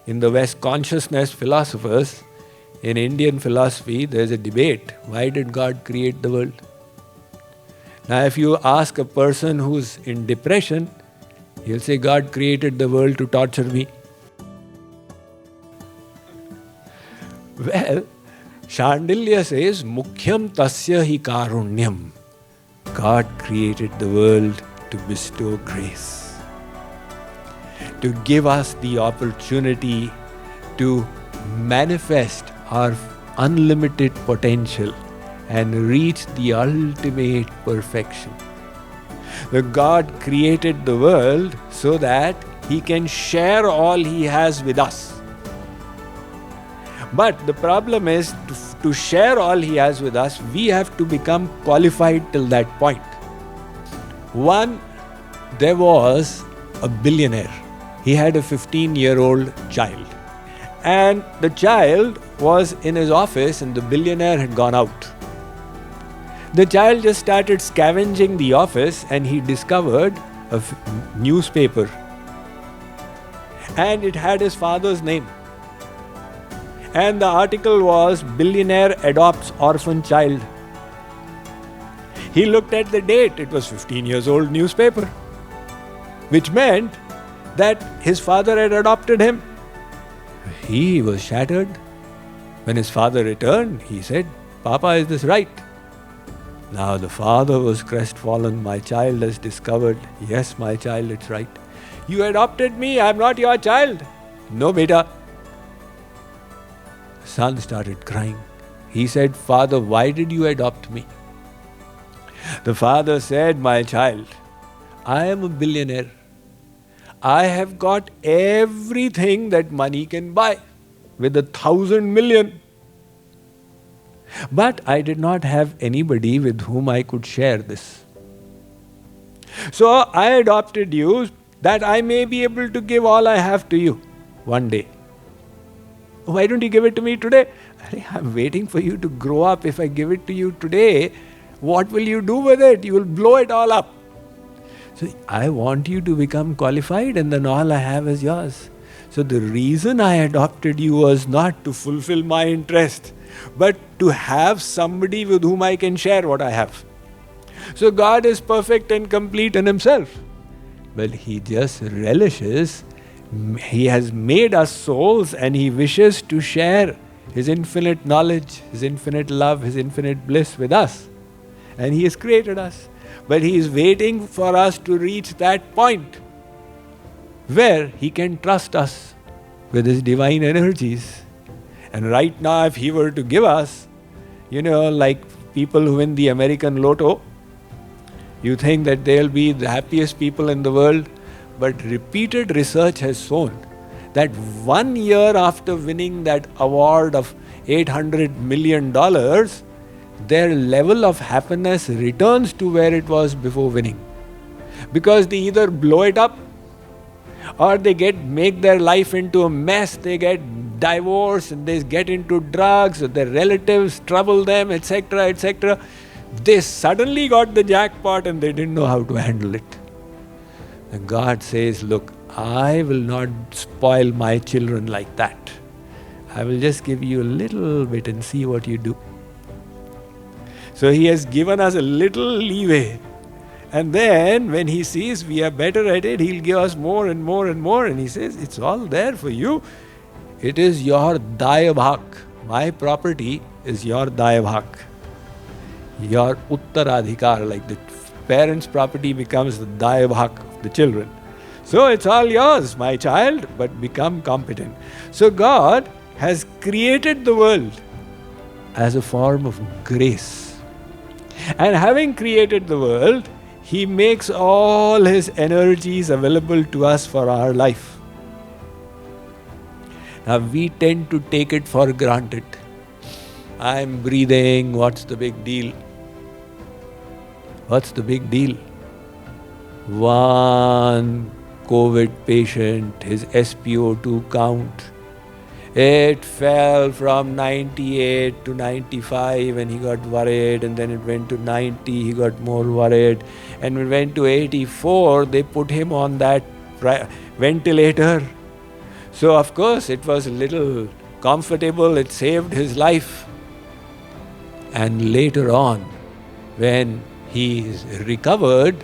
In the West consciousness philosophers, in Indian philosophy, there is a debate. Why did God create the world? Now, if you ask a person who's in depression, he'll say, God created the world to torture me. Well, Shandilya says, Mukhyam tasya hi karunyam. God created the world to bestow grace, to give us the opportunity to manifest our unlimited potential and reach the ultimate perfection. The God created the world so that He can share all He has with us. But the problem is, to share all He has with us, we have to become qualified till that point. There was a billionaire. He had a 15-year-old child. And the child was in his office and the billionaire had gone out. The child just started scavenging the office and he discovered a newspaper. And it had his father's name. And the article was, Billionaire Adopts Orphan Child. He looked at the date, it was 15 years old newspaper, which meant that his father had adopted him. He was shattered. When his father returned, he said, Papa, is this right? Now the father was crestfallen. My child has discovered, yes, my child, it's right. You adopted me, I'm not your child. No, beta. The son started crying. He said, Father, why did you adopt me? The father said, my child, I am a billionaire. I have got everything that money can buy with 1,000 million. But I did not have anybody with whom I could share this. So I adopted you that I may be able to give all I have to you one day. Why don't you give it to me today? I'm waiting for you to grow up. If I give it to you today, what will you do with it? You will blow it all up. So I want you to become qualified and then all I have is yours. So the reason I adopted you was not to fulfill my interest, but to have somebody with whom I can share what I have. So God is perfect and complete in Himself. But He just relishes. He has made us souls and He wishes to share His infinite knowledge, His infinite love, His infinite bliss with us. And He has created us. But He is waiting for us to reach that point where He can trust us with His divine energies. And right now, if He were to give us, like people who win the American Lotto, you think that they'll be the happiest people in the world. But repeated research has shown that 1 year after winning that award of $800 million, their level of happiness returns to where it was before winning. Because they either blow it up or they make their life into a mess, they get divorced and they get into drugs, or their relatives trouble them, etc., etc. They suddenly got the jackpot and they didn't know how to handle it. And God says, look, I will not spoil my children like that. I will just give you a little bit and see what you do. So He has given us a little leeway. And then when He sees we are better at it, He'll give us more and more and more. And He says, it's all there for you. It is your dayabhak. My property is your dayabhak. Your uttaradhikar, like the parents' property becomes the dayabhak of the children. So it's all yours, my child, but become competent. So God has created the world as a form of grace. And having created the world, He makes all His energies available to us for our life. Now we tend to take it for granted. I'm breathing, what's the big deal? What's the big deal? One COVID patient, his SpO2 count, it fell from 98 to 95 and he got worried, and then it went to 90, he got more worried, and when it went to 84, they put him on that ventilator. So of course it was a little comfortable, it saved his life. And later on, when he recovered,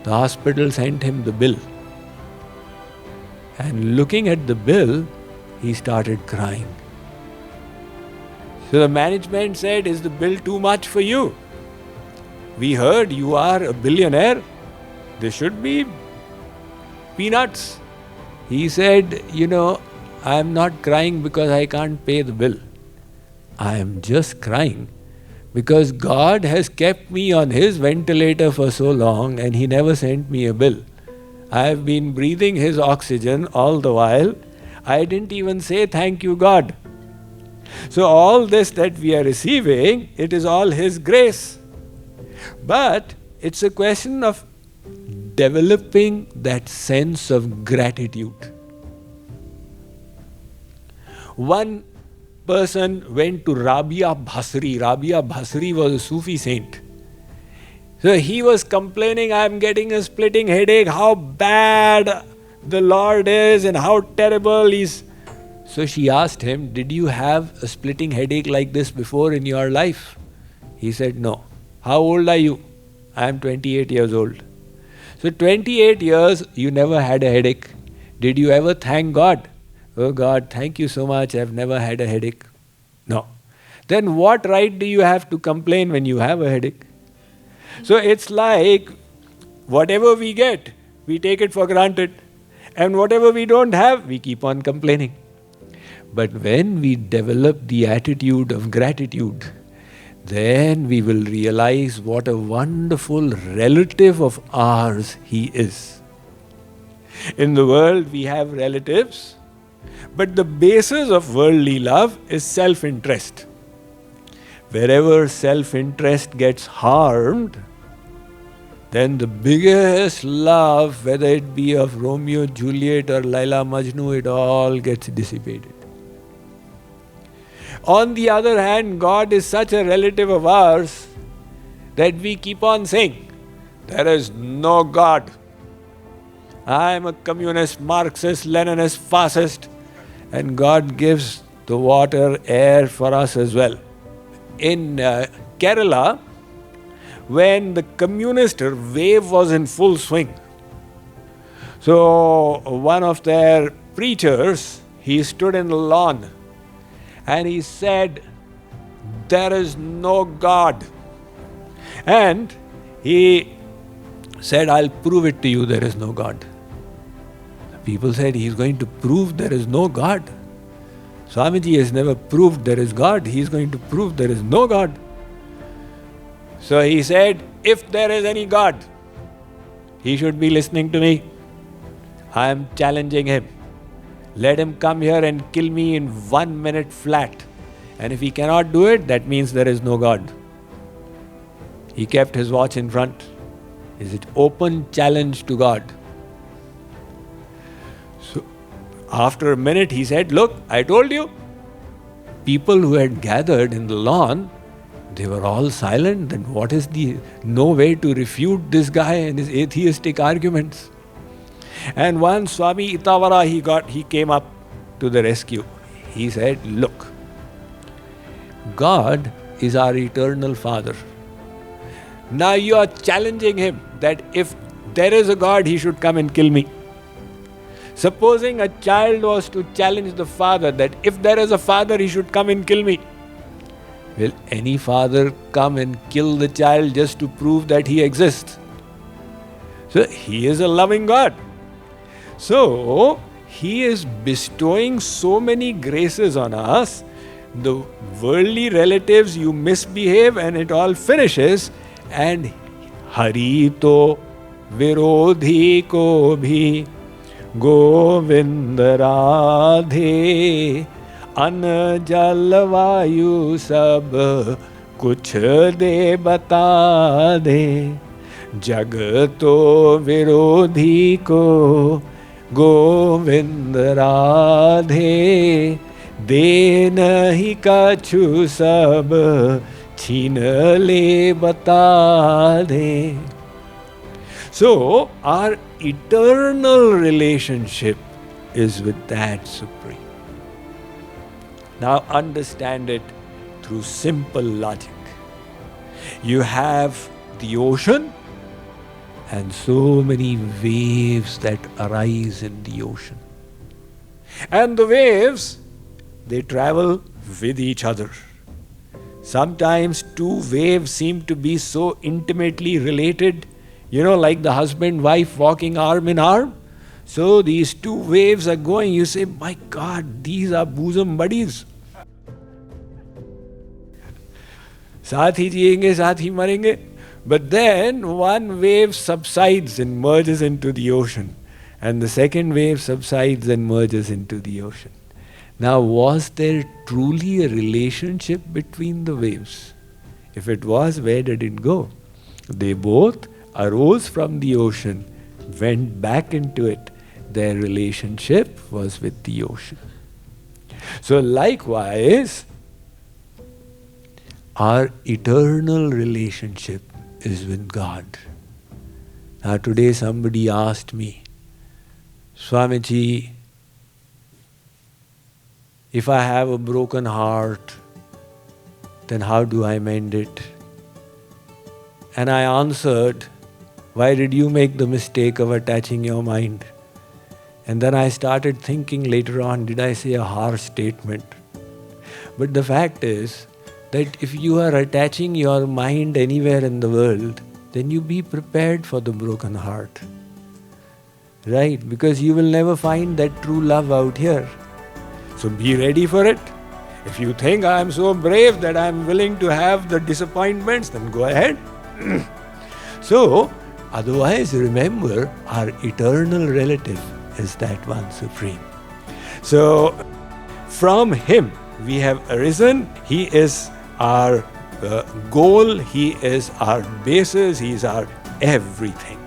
the hospital sent him the bill. And looking at the bill, he started crying. So the management said, "Is the bill too much for you? We heard you are a billionaire. This should be peanuts." He said, "I am not crying because I can't pay the bill. I am just crying because God has kept me on His ventilator for so long and He never sent me a bill. I have been breathing His oxygen all the while. I didn't even say thank you, God." So all this that we are receiving, it is all His grace. But it's a question of developing that sense of gratitude. One person went to Rabia Bhasri. Rabia Bhasri was a Sufi saint. So he was complaining, "I am getting a splitting headache, how bad the Lord is and how terrible He is." So she asked him, "Did you have a splitting headache like this before in your life?" He said, "No." "How old are you?" "I am 28 years old." So 28 years, you never had a headache. Did you ever thank God? "Oh God, thank you so much, I've never had a headache." No. Then what right do you have to complain when you have a headache? So it's like whatever we get, we take it for granted. And whatever we don't have, we keep on complaining. But when we develop the attitude of gratitude, then we will realize what a wonderful relative of ours He is. In the world, we have relatives, but the basis of worldly love is self-interest. Wherever self-interest gets harmed, then the biggest love, whether it be of Romeo, Juliet or Laila, Majnu, it all gets dissipated. On the other hand, God is such a relative of ours that we keep on saying, "There is no God. I am a communist, Marxist, Leninist, fascist." And God gives the water, air for us as well. In Kerala, when the communist wave was in full swing, so one of their preachers, he stood in the lawn and he said, "There is no God." And he said, "I'll prove it to you, there is no God." People said, "He's going to prove there is no God. Swamiji has never proved there is God. He's going to prove there is no God." So he said, "If there is any God, He should be listening to me. I am challenging Him. Let Him come here and kill me in 1 minute flat. And if He cannot do it, that means there is no God." He kept his watch in front. Is it open challenge to God? So after a minute he said, "Look, I told you." People who had gathered in the lawn, they were all silent. Then what is no way to refute this guy and his atheistic arguments? And once Swami Itawara, he came up to the rescue. He said, "Look, God is our eternal Father. Now you are challenging Him that if there is a God, He should come and kill me. Supposing a child was to challenge the father that if there is a father, he should come and kill me. Will any father come and kill the child just to prove that he exists? So He is a loving God. So He is bestowing so many graces on us. The worldly relatives, you misbehave and it all finishes. And Hari to virodhi ko bhi Govind Radhe An jal vayu sab kuch de bata de Jag to virodhi ko Govind Radhe De nahi kachu sab Chhin le bata de. So, our eternal relationship is with that Supreme. Now understand it through simple logic. You have the ocean and so many waves that arise in the ocean. And the waves, they travel with each other. Sometimes two waves seem to be so intimately related, like the husband-wife walking arm in arm. So these two waves are going, you say, my God, these are bosom buddies. साथ ही जिएंगे, साथ ही मरेंगे. But then one wave subsides and merges into the ocean, and the second wave subsides and merges into the ocean. Now, was there truly a relationship between the waves? If it was, where did it go? They both arose from the ocean, went back into it. Their relationship was with the ocean. So likewise, our eternal relationship is with God. Now today somebody asked me, Swamiji, if I have a broken heart, then how do I mend it? And I answered, why did you make the mistake of attaching your mind? And then I started thinking later on, did I say a harsh statement? But the fact is that if you are attaching your mind anywhere in the world, then you be prepared for the broken heart. Right? Because you will never find that true love out here. So be ready for it. If you think I am so brave that I am willing to have the disappointments, then go ahead. So, otherwise remember, our eternal relative is that one Supreme. So, from Him we have arisen. He is our goal, He is our basis, He is our everything.